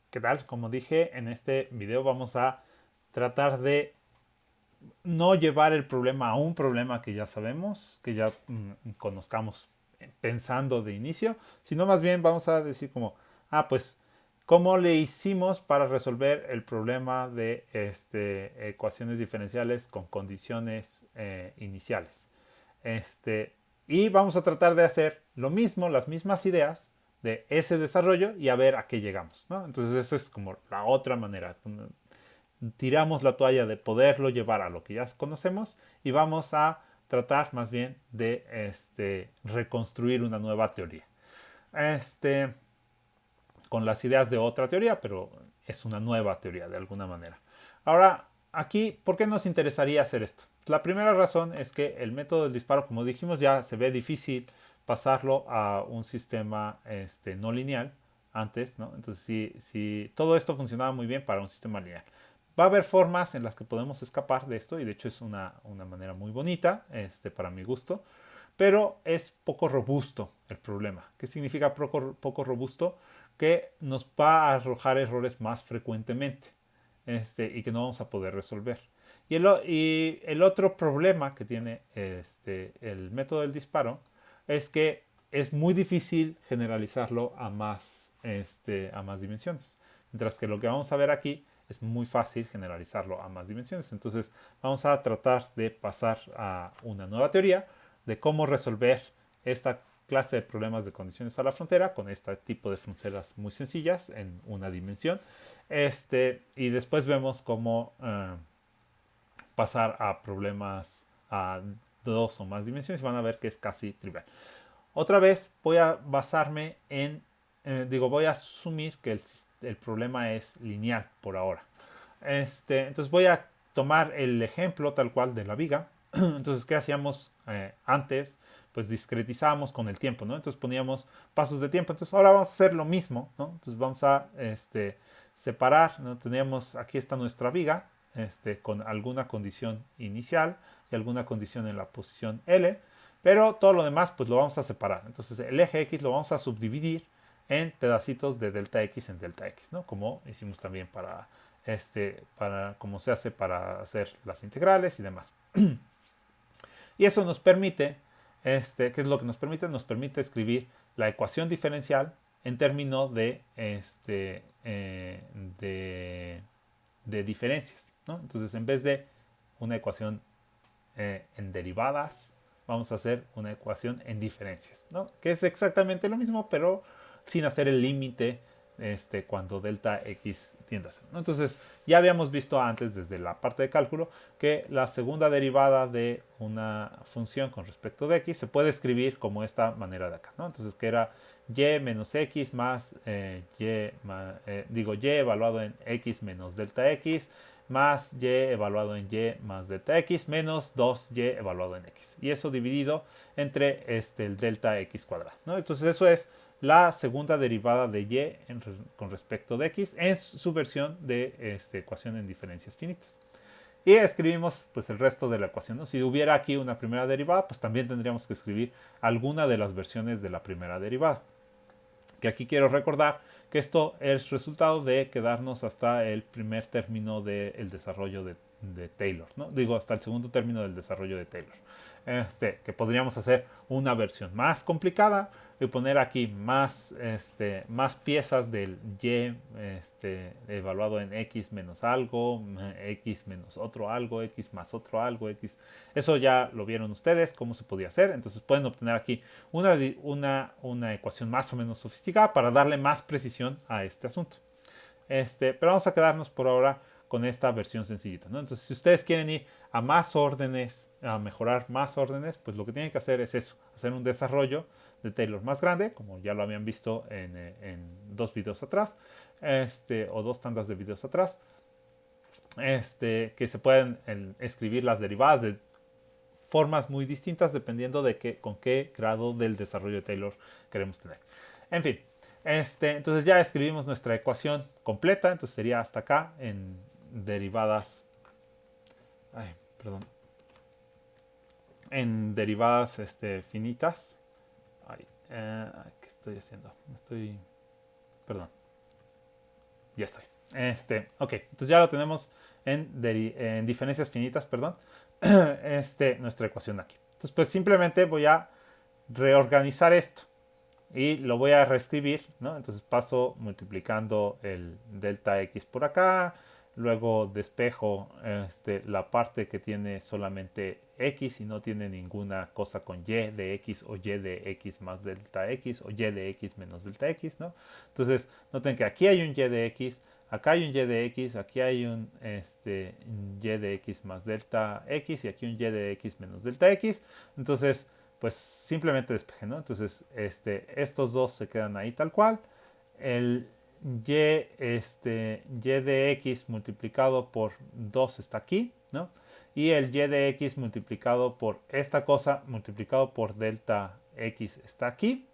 ¿Qué tal? Como dije, en este video vamos a tratar de no llevar el problema a un problema que ya sabemos, que ya conozcamos pensando de inicio, sino más bien vamos a decir como, pues, ¿cómo le hicimos para resolver el problema de ecuaciones diferenciales con condiciones iniciales? Este, y vamos a tratar de hacer lo mismo, las mismas ideas de ese desarrollo y a ver a qué llegamos, ¿no? Entonces esa es como la otra manera. Tiramos la toalla de poderlo llevar a lo que ya conocemos y vamos a tratar más bien de reconstruir una nueva teoría. Este, con las ideas de otra teoría, pero es una nueva teoría de alguna manera. Ahora, aquí, ¿por qué nos interesaría hacer esto? La primera razón es que el método del disparo, como dijimos, ya se ve difícil pasarlo a un sistema no lineal antes, ¿no? Entonces, si todo esto funcionaba muy bien para un sistema lineal. Va a haber formas en las que podemos escapar de esto y de hecho es una manera muy bonita, para mi gusto, pero es poco robusto el problema. ¿Qué significa poco robusto? Que nos va a arrojar errores más frecuentemente y que no vamos a poder resolver. Y el otro problema que tiene el método del disparo es que es muy difícil generalizarlo a más dimensiones. Mientras que lo que vamos a ver aquí es muy fácil generalizarlo a más dimensiones. Entonces vamos a tratar de pasar a una nueva teoría de cómo resolver esta clase de problemas de condiciones a la frontera con este tipo de fronteras muy sencillas en una dimensión. Y después vemos cómo pasar a problemas a dos o más dimensiones y van a ver que es casi trivial. Otra vez voy a basarme voy a asumir que el problema es lineal por ahora. Entonces voy a tomar el ejemplo tal cual de la viga. Entonces, ¿qué hacíamos antes? Pues discretizábamos con el tiempo, ¿no? Entonces poníamos pasos de tiempo. Entonces ahora vamos a hacer lo mismo, ¿no? Entonces vamos a separar, ¿no? Teníamos, aquí está nuestra viga, con alguna condición inicial y alguna condición en la posición L, pero todo lo demás pues lo vamos a separar. Entonces el eje X lo vamos a subdividir en pedacitos de delta X en delta X, ¿no? Como hicimos también para como se hace para hacer las integrales y demás. Y eso nos permite, ¿qué es lo que nos permite? Nos permite escribir la ecuación diferencial en términos de diferencias, ¿no? Entonces, en vez de una ecuación en derivadas, vamos a hacer una ecuación en diferencias, ¿no? Que es exactamente lo mismo, pero sin hacer el límite cuando delta x tiende a ser, ¿no? Entonces, ya habíamos visto antes desde la parte de cálculo que la segunda derivada de una función con respecto de x se puede escribir como esta manera de acá, ¿no? Entonces, que era y menos x más y evaluado en x menos delta x más y evaluado en y más delta x menos 2y evaluado en x. Y eso dividido entre el delta x cuadrado, ¿no? Entonces eso es la segunda derivada de con respecto de x en su versión de ecuación en diferencias finitas. Y escribimos pues el resto de la ecuación, ¿no? Si hubiera aquí una primera derivada, pues también tendríamos que escribir alguna de las versiones de la primera derivada. Que aquí quiero recordar que esto es resultado de quedarnos hasta el primer término del desarrollo de Taylor, ¿no? Digo, hasta el segundo término del desarrollo de Taylor. Que podríamos hacer una versión más complicada y poner aquí más piezas del y evaluado en x menos algo, x menos otro algo, x más otro algo, x. Eso ya lo vieron ustedes, cómo se podía hacer. Entonces pueden obtener aquí una ecuación más o menos sofisticada para darle más precisión a este asunto. Pero vamos a quedarnos por ahora con esta versión sencillita, ¿no? Entonces, si ustedes quieren ir a más órdenes, a mejorar más órdenes, pues lo que tienen que hacer es eso, hacer un desarrollo de Taylor más grande, como ya lo habían visto en dos videos atrás, o dos tandas de videos atrás, que se pueden escribir las derivadas de formas muy distintas dependiendo de con qué grado del desarrollo de Taylor queremos tener. En fin, entonces ya escribimos nuestra ecuación completa, entonces sería hasta acá en derivadas, ay, perdón, en derivadas finitas. Ay, ¿qué estoy haciendo? Perdón. ya estoy. Ok, entonces ya lo tenemos en diferencias finitas, perdón. Nuestra ecuación aquí. Entonces, pues simplemente voy a reorganizar esto y lo voy a reescribir, ¿no? Entonces paso multiplicando el delta x por acá, luego despejo la parte que tiene solamente x y no tiene ninguna cosa con y de x o y de x más delta x o y de x menos delta x, ¿no? Entonces noten que aquí hay un y de x, acá hay un y de x, aquí hay un y de x más delta x y aquí un y de x menos delta x. Entonces pues simplemente despeje, ¿no? Entonces, estos dos se quedan ahí tal cual. El y, y de x multiplicado por 2 está aquí, ¿no? Y el y de x multiplicado por esta cosa multiplicado por delta x está aquí.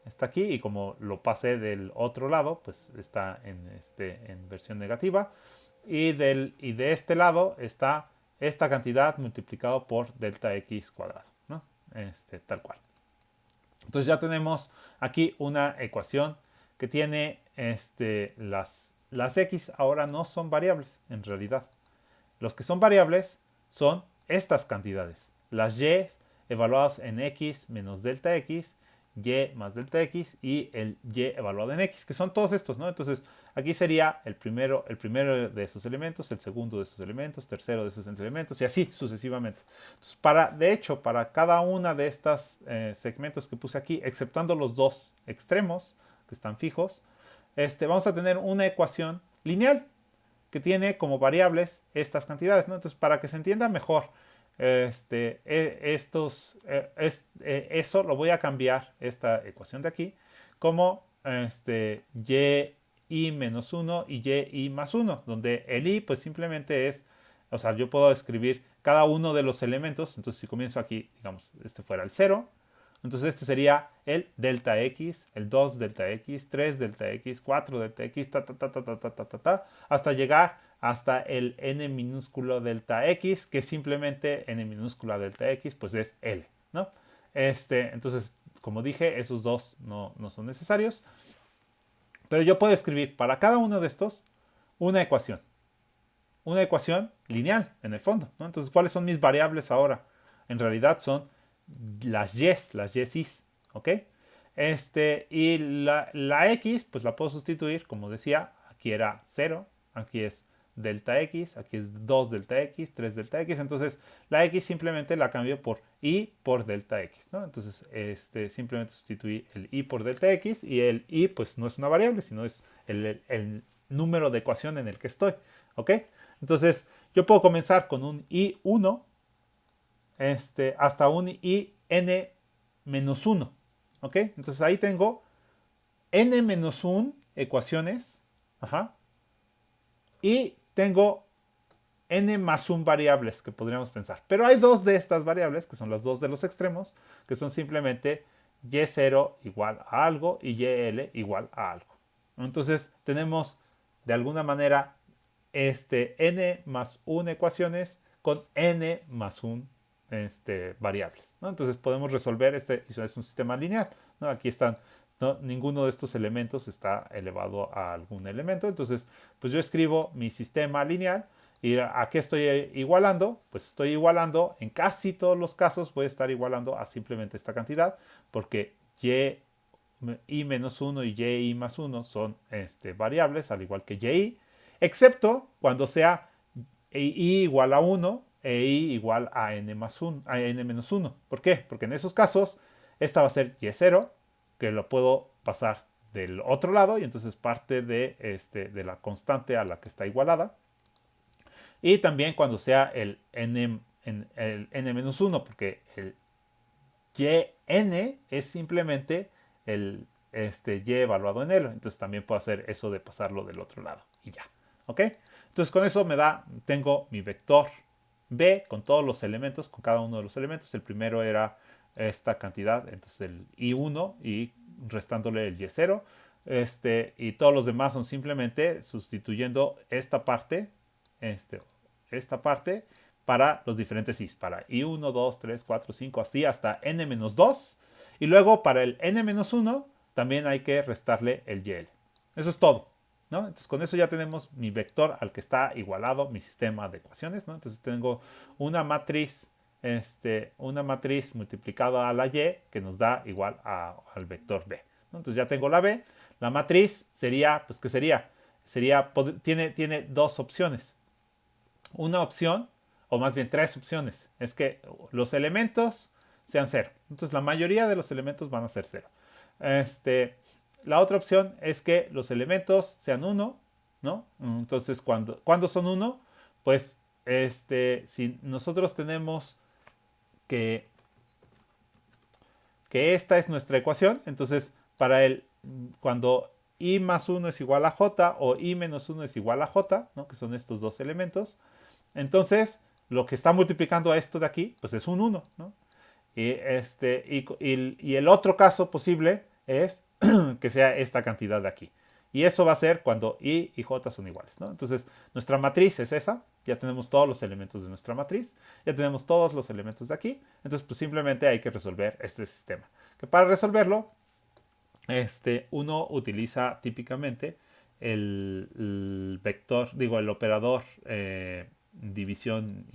Está aquí y como lo pasé del otro lado, pues está en versión negativa. Y de este lado está esta cantidad multiplicado por delta x cuadrado, ¿no? Tal cual. Entonces ya tenemos aquí una ecuación que tiene las x ahora no son variables en realidad. Los que son variables son estas cantidades. Las y evaluadas en x menos delta x, y más delta x y el y evaluado en x, que son todos estos, ¿no? Entonces aquí sería el primero de esos elementos, el segundo de esos elementos, tercero de esos elementos y así sucesivamente. Entonces, de hecho, para cada una de estos segmentos que puse aquí, exceptuando los dos extremos que están fijos, vamos a tener una ecuación lineal que tiene como variables estas cantidades, ¿no? Entonces, para que se entienda mejor, eso lo voy a cambiar, esta ecuación de aquí, como y menos 1 y y más 1, donde el y pues simplemente es, o sea, yo puedo escribir cada uno de los elementos, entonces si comienzo aquí, digamos, fuera el 0, entonces este sería el delta x, el 2 delta x, 3 delta x, 4 delta x, hasta llegar hasta el n minúsculo delta x, que simplemente n minúscula delta x, pues es L, ¿no? Entonces, como dije, esos dos no son necesarios. Pero yo puedo escribir para cada uno de estos una ecuación. Una ecuación lineal, en el fondo, ¿no? Entonces, ¿cuáles son mis variables ahora? En realidad son las y's, ¿ok? Y la x, pues la puedo sustituir, como decía, aquí era 0, aquí es delta x, aquí es 2 delta x, 3 delta x, entonces la x simplemente la cambio por y por delta x, ¿no? Entonces, simplemente sustituí el y por delta x y el y pues no es una variable, sino es el número de ecuación en el que estoy, ¿ok? Entonces, yo puedo comenzar con un i1 hasta un i n menos 1. ¿Ok? Entonces ahí tengo n menos 1 ecuaciones. Ajá. Y tengo n más 1 variables que podríamos pensar. Pero hay dos de estas variables, que son las dos de los extremos, que son simplemente y0 igual a algo y yl igual a algo. Entonces tenemos de alguna manera n más 1 ecuaciones con n más 1 variables, ¿no? Entonces podemos resolver es un sistema lineal, ¿no? Aquí están, ¿no? Ninguno de estos elementos está elevado a algún elemento, entonces pues yo escribo mi sistema lineal y ¿a qué estoy igualando? Pues estoy igualando, en casi todos los casos voy a estar igualando a simplemente esta cantidad, porque y menos 1 y y más 1 son variables, al igual que y, excepto cuando sea y igual a 1 e i igual a n más 1, a n menos 1. ¿Por qué? Porque en esos casos esta va a ser y0, que lo puedo pasar del otro lado y entonces parte de la constante a la que está igualada. Y también cuando sea el n menos 1, porque el yn es simplemente el y evaluado en L. Entonces también puedo hacer eso de pasarlo del otro lado y ya. ¿Ok? Entonces con eso tengo mi vector B con todos los elementos, con cada uno de los elementos. El primero era esta cantidad, entonces el I1 y restándole el Y0. Y todos los demás son simplemente sustituyendo esta parte, esta parte para los diferentes i's, para I1, 2, 3, 4, 5, así hasta n-2. Y luego para el n-1 también hay que restarle el YL. Eso es todo. ¿no? Entonces con eso ya tenemos mi vector al que está igualado mi sistema de ecuaciones, ¿no? Entonces tengo una matriz, una matriz multiplicada a la y que nos da igual al vector b, ¿no? Entonces ya tengo la b. La matriz sería, pues ¿qué sería? Tiene dos opciones. Una opción, o más bien tres opciones, es que los elementos sean cero. Entonces la mayoría de los elementos van a ser cero. La otra opción es que los elementos sean uno, ¿no? Entonces, cuando son uno, pues, si nosotros tenemos que, que esta es nuestra ecuación, entonces, cuando i más 1 es igual a j o i menos 1 es igual a j, ¿no? Que son estos dos elementos, entonces, lo que está multiplicando a esto de aquí, pues es un 1, ¿no? Y el otro caso posible es que sea esta cantidad de aquí. Y eso va a ser cuando i y j son iguales, ¿no? Entonces, nuestra matriz es esa. Ya tenemos todos los elementos de nuestra matriz. Ya tenemos todos los elementos de aquí. Entonces, pues simplemente hay que resolver este sistema. Que para resolverlo, uno utiliza típicamente el vector, digo, el operador división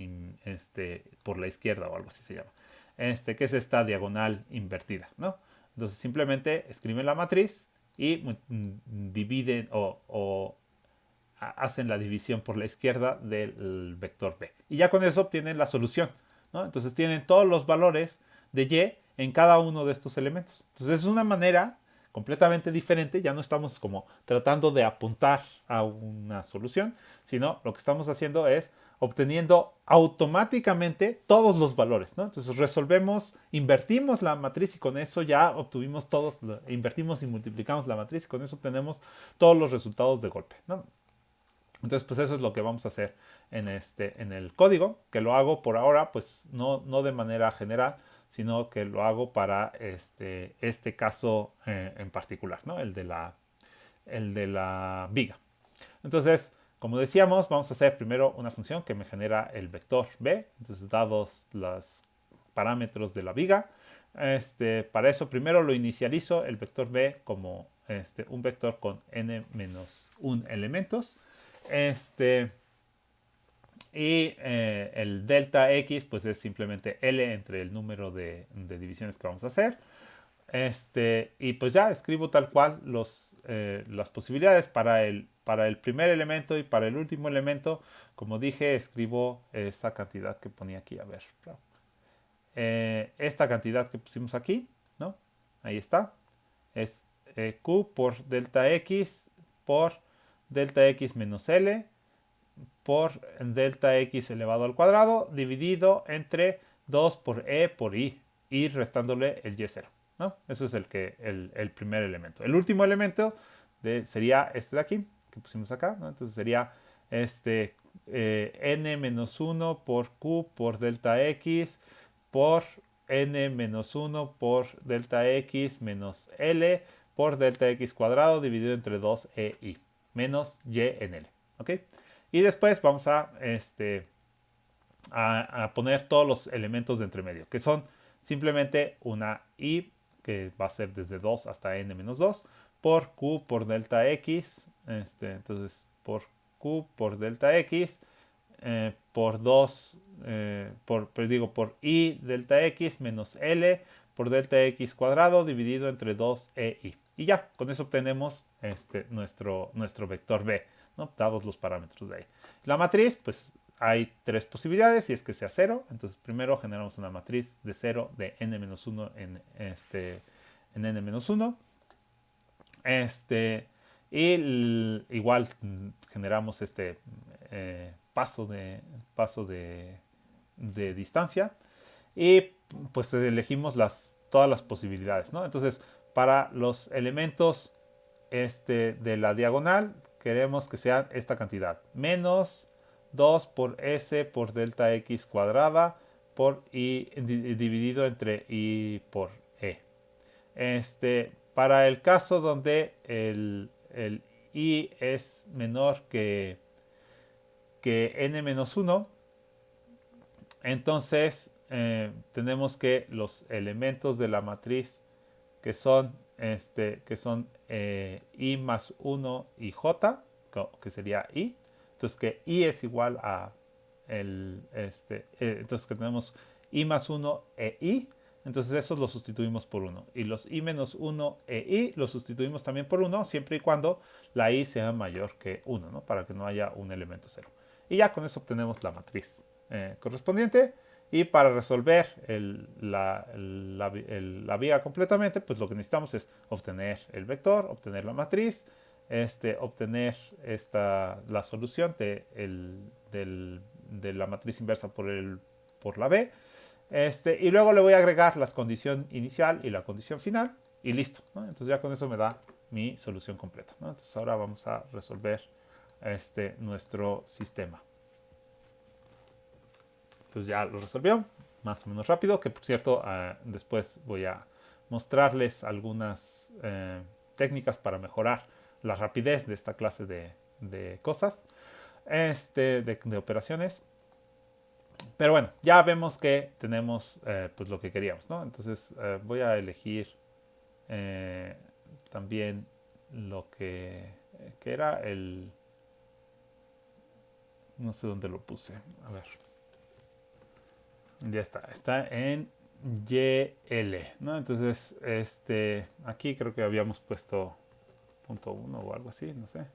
por la izquierda o algo así se llama. Que es esta diagonal invertida, ¿no? Entonces simplemente escriben la matriz y dividen o hacen la división por la izquierda del vector b. Y ya con eso obtienen la solución, ¿no? Entonces tienen todos los valores de y en cada uno de estos elementos. Entonces es una manera completamente diferente, ya no estamos como tratando de apuntar a una solución, sino lo que estamos haciendo es obteniendo automáticamente todos los valores, ¿no? Entonces resolvemos, invertimos la matriz y con eso ya obtuvimos todos, invertimos y multiplicamos la matriz y con eso obtenemos todos los resultados de golpe, ¿no? Entonces, pues eso es lo que vamos a hacer en el código, que lo hago por ahora, pues no de manera general, sino que lo hago para este caso en particular, ¿no? El de la viga. Entonces, como decíamos, vamos a hacer primero una función que me genera el vector b. Entonces, dados los parámetros de la viga, para eso primero lo inicializo el vector b como un vector con n-1 elementos. El delta x pues es simplemente L entre el número de divisiones que vamos a hacer. Y pues ya escribo tal cual las posibilidades para el primer elemento y para el último elemento. Como dije, escribo esa cantidad que ponía aquí. A ver. Esta cantidad que pusimos aquí, ¿no? Ahí está. Es Q por delta x por delta x menos L por delta x elevado al cuadrado dividido entre 2 por e por i restándole el y0, ¿no? Eso es el primer elemento. El último elemento sería este de aquí que pusimos acá, ¿no? Entonces sería n-1 por q por delta x por n-1 por delta x menos L por delta x cuadrado dividido entre 2e menos y en L. ¿Ok? Y después vamos a poner todos los elementos de entre medio, que son simplemente una i, que va a ser desde 2 hasta n-2, por q por delta x, entonces por q por delta x, por 2, por i delta x menos L por delta x cuadrado dividido entre 2e y ya, con eso obtenemos nuestro vector b, ¿no? Dados los parámetros de ahí. La matriz, pues hay tres posibilidades y es que sea 0. Entonces primero generamos una matriz de 0 de n-1 en n-1. Y igual generamos paso de distancia y pues elegimos todas las posibilidades, ¿no? Entonces para los elementos de la diagonal queremos que sean esta cantidad, menos 2 por s por delta x cuadrada por i dividido entre i por e. Para el caso donde el i es menor que n-1, entonces tenemos que los elementos de la matriz que son que son i más 1 y j, que sería i. Entonces que i es igual a entonces que tenemos i más 1 e i. Entonces eso lo sustituimos por 1. Y los i menos 1 e i los sustituimos también por 1, siempre y cuando la i sea mayor que 1, ¿no? Para que no haya un elemento 0. Y ya con eso obtenemos la matriz correspondiente. Y para resolver la vía completamente, pues lo que necesitamos es obtener el vector, obtener la matriz, obtener la solución de la matriz inversa por la b. Y luego le voy a agregar la condición inicial y la condición final y listo, ¿no? Entonces ya con eso me da mi solución completa, ¿no? Entonces ahora vamos a resolver nuestro sistema. Entonces ya lo resolvió, más o menos rápido, que por cierto después voy a mostrarles algunas técnicas para mejorar la rapidez de esta clase de cosas, de operaciones. Pero bueno, ya vemos que tenemos pues lo que queríamos, ¿no? Entonces voy a elegir también lo que era no sé dónde lo puse, a ver. Ya está en YL, ¿no? Entonces, aquí creo que habíamos puesto punto 1 o algo así, no sé.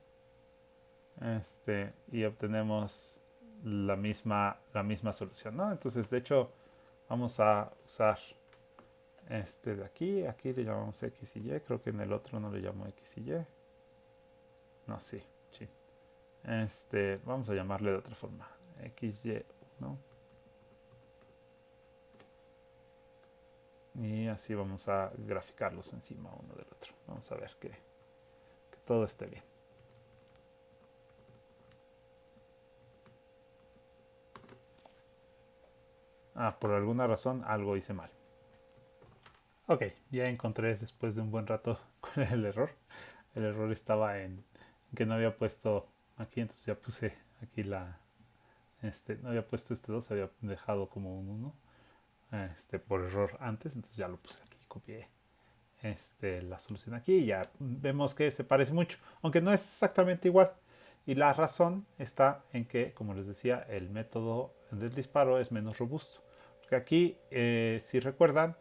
Y obtenemos la misma solución, ¿no? Entonces, de hecho, vamos a usar de aquí le llamamos X y Y, creo que en el otro no le llamo X y Y. No, sí. Vamos a llamarle de otra forma, XY, ¿no? Y así vamos a graficarlos encima uno del otro. Vamos a ver que todo esté bien. Por alguna razón algo hice mal. Ok, ya encontré después de un buen rato cuál era el error. El error estaba en que no había puesto aquí, entonces ya puse aquí no había puesto 2, había dejado como un 1 por error antes, entonces ya lo puse aquí, copié la solución aquí y ya vemos que se parece mucho, aunque no es exactamente igual. Y la razón está en que, como les decía, el método del disparo es menos robusto. Porque aquí, si recuerdan,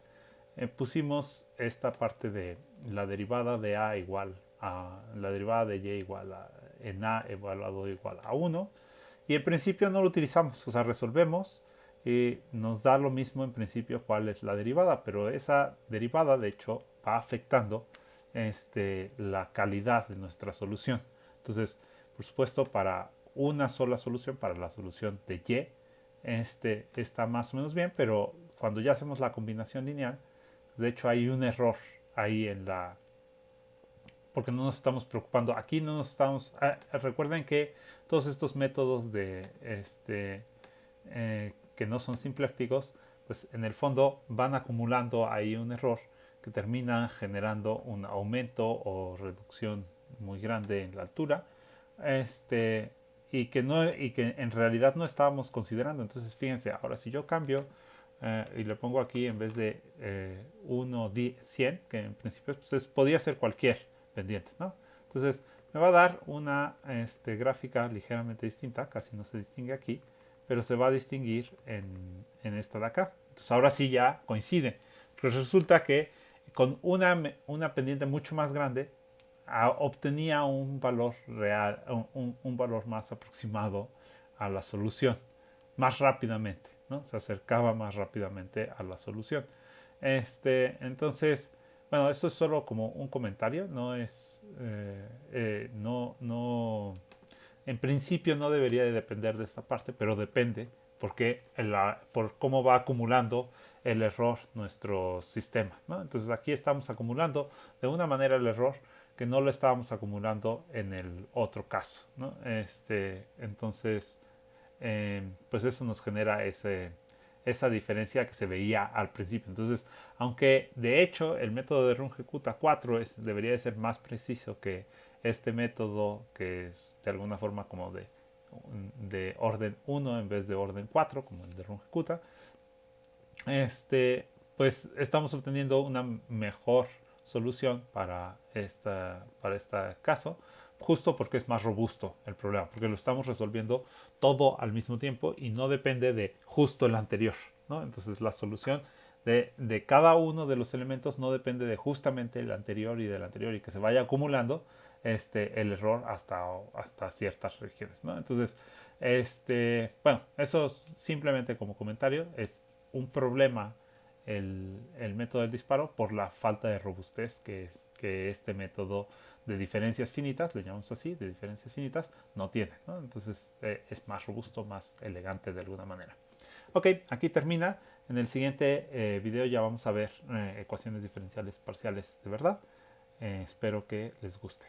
pusimos esta parte de la derivada de a igual a la derivada de y igual a en a evaluado igual a 1. Y en principio no lo utilizamos, o sea, resolvemos y nos da lo mismo en principio cuál es la derivada, pero esa derivada de hecho va afectando la calidad de nuestra solución. Entonces, por supuesto, para una sola solución, para la solución de y, está más o menos bien, pero cuando ya hacemos la combinación lineal, de hecho hay un error ahí porque no nos estamos preocupando. Aquí no nos estamos... recuerden que todos estos métodos que no son simplácticos, pues en el fondo van acumulando ahí un error que termina generando un aumento o reducción muy grande en la altura, y que en realidad no estábamos considerando. Entonces fíjense, ahora si yo cambio y le pongo aquí en vez de 1, 100, que en principio pues, podía ser cualquier pendiente, ¿no? Entonces me va a dar una gráfica ligeramente distinta, casi no se distingue aquí, pero se va a distinguir en esta de acá. Entonces ahora sí ya coincide. Pues resulta que con una pendiente mucho más grande obtenía un valor real, un valor más aproximado a la solución, más rápidamente, ¿no? Se acercaba más rápidamente a la solución. Entonces, bueno, eso es solo como un comentario, no es, en principio no debería de depender de esta parte, pero depende porque por cómo va acumulando el error nuestro sistema, ¿no? Entonces aquí estamos acumulando de una manera el error que no lo estábamos acumulando en el otro caso, ¿no? Entonces, pues eso nos genera esa diferencia que se veía al principio. Entonces, aunque de hecho el método de Runge-Kutta 4 debería de ser más preciso que este método que es de alguna forma como de orden 1 en vez de orden 4, como el de Runge-Kutta, pues estamos obteniendo una mejor solución para este caso, justo porque es más robusto el problema, porque lo estamos resolviendo todo al mismo tiempo y no depende de justo el anterior, ¿no? Entonces la solución de cada uno de los elementos no depende de justamente el anterior y del anterior y que se vaya acumulando el error hasta ciertas regiones, ¿no? Entonces, bueno, eso simplemente como comentario es un problema el método del disparo por la falta de robustez que este método de diferencias finitas, le llamamos así, de diferencias finitas, no tiene, ¿no? Entonces es más robusto, más elegante de alguna manera. Ok, aquí termina. En el siguiente video ya vamos a ver ecuaciones diferenciales parciales de verdad. Espero que les guste.